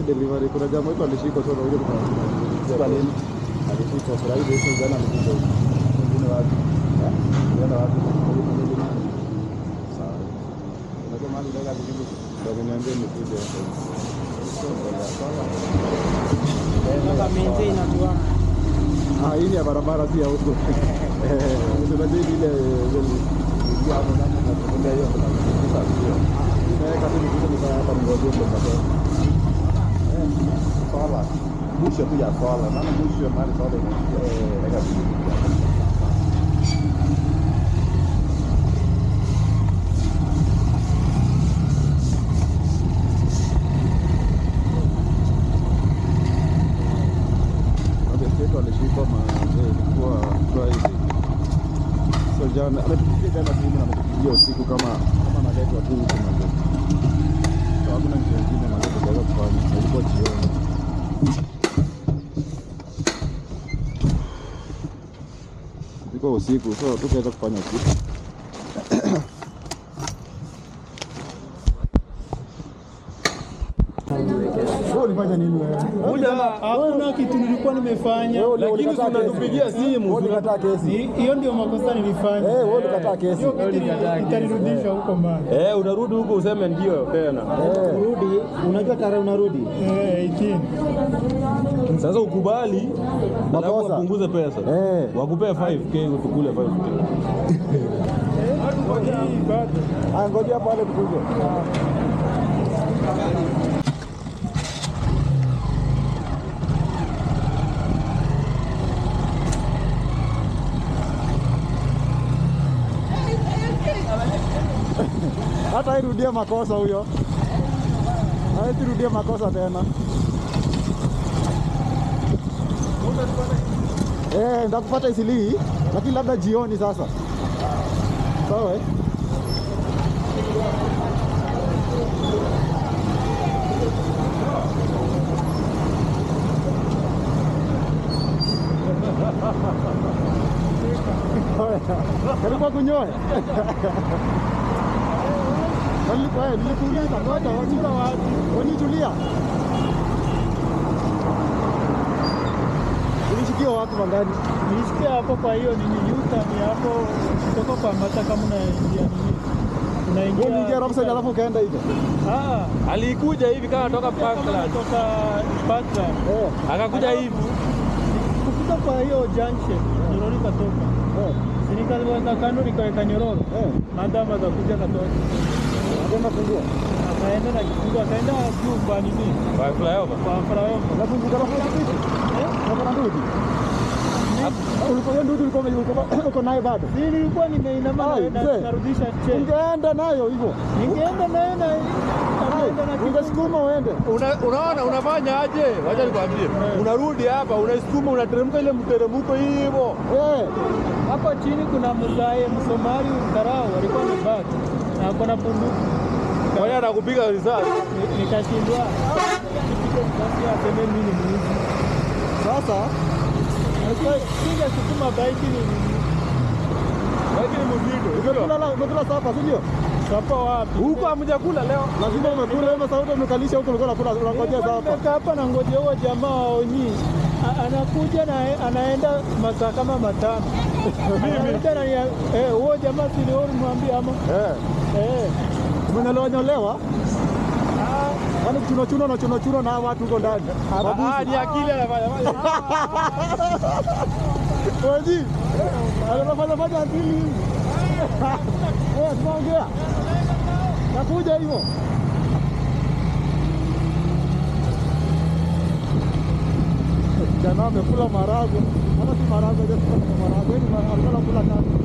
delivery. Kuna jamaa wetu alishika sana ile kwa lini. Alishika Friday sasa jana alikuja. Wengine watu. Jana watu sawa. Unajua mali ndio kile ndio niambie nikuja. Kama maintain hatua. Hii ya barabara si ya huko. Tunajua ile ya hapo na ndio hiyo sasa hiyo. Naweka tu kitu hapa ngoje kwa swala. Mwisho tu ya swala. Maana mwisho ya mali swala eka jana ametupigia jana simu na ametupigia usiku kama naletwa tu huko na ndio. Kwa hakuna njia nyingine naweza kufanya. Ilikuwa jioni. Ilikuwa usiku, so tukaweza kufanya usiku. Ulifanya nini wewe? Hakuna kitu nilikuwa nimefanya, lakini unatupigia simu, unakataa kesi. Hiyo ndio makosa nilifanya. Wewe unakataa kesi. Utanirudisha huko mbali. Unarudi huko useme ndio tena. Urudi, unajua tarehe unarudi? 18. Sasa ukubali, alafu wapunguze pesa. Wakupea 5k utukule 5k. Ngoja pale tukuje. Hata irudia makosa huyo. Hairudia makosa tena. Nitakupata Isili, lakini labda jioni sasa. Sawa eh? Karibu kunyoe. Nilikuuliza ngoja wachika wapi? Unitulia. Ulishikia watu wangani? Nilisikia hapo, kwa hiyo nilijuta ni hapo kutoka kwa mata kama unaingia nini? Unaingia Ramsey alafu kaenda hivi. Alikuja hivi kama toka Parkland. Kutoka Parkland. Akakuja hivi. Kutoka kwa hiyo junction, nyororo katoka. Sinikaliweka kando nikaweka nyororo. Madama za kuja katoka. Akaenda kungua. Akaenda na kifungua, akaenda jumba nini? Kwa flyover. Kwa flyover. Na funguka na kitu. Kwa ndudi. Uko naye bado? Nilikuwa nimeinama na narudisha check. Ungeenda nayo hivyo. Ningeenda nayo na ungesukuma uende. Unaona unafanya aje? Wacha nikwambie. Unarudi hapa, unaisukuma, unateremka ile mteremko hivyo. Hapo chini kuna mzae Msomali Karao alikuwa na bagi na kuna bunduki. Kwa hiyo anakupiga risasi. Nikashindwa. Basi aseme mimi ni mwizi. Sasa Singe sukuma baiki ni mzigo. Umekula sapa, si ndio? Sapa wapi? Huko hamjakula leo. Lazima umekula hiyo sauti umekalisha huko ulikuwa unakula unangojea sapa. Nimeka hapa na ngojea huo jamaa waonyi. Anakuja na anaenda masaa kama 5. Mimi huo jamaa si leo nimwambia ama. Umenyolewa? Yaani chuno na watu huko ndani. Ni akili anafanya. Wewe anafanya akili. Tunaongea. Nakuja hivyo. Jana amekula marago. Ama si marago, ndio marago. Ni marago kula tatu.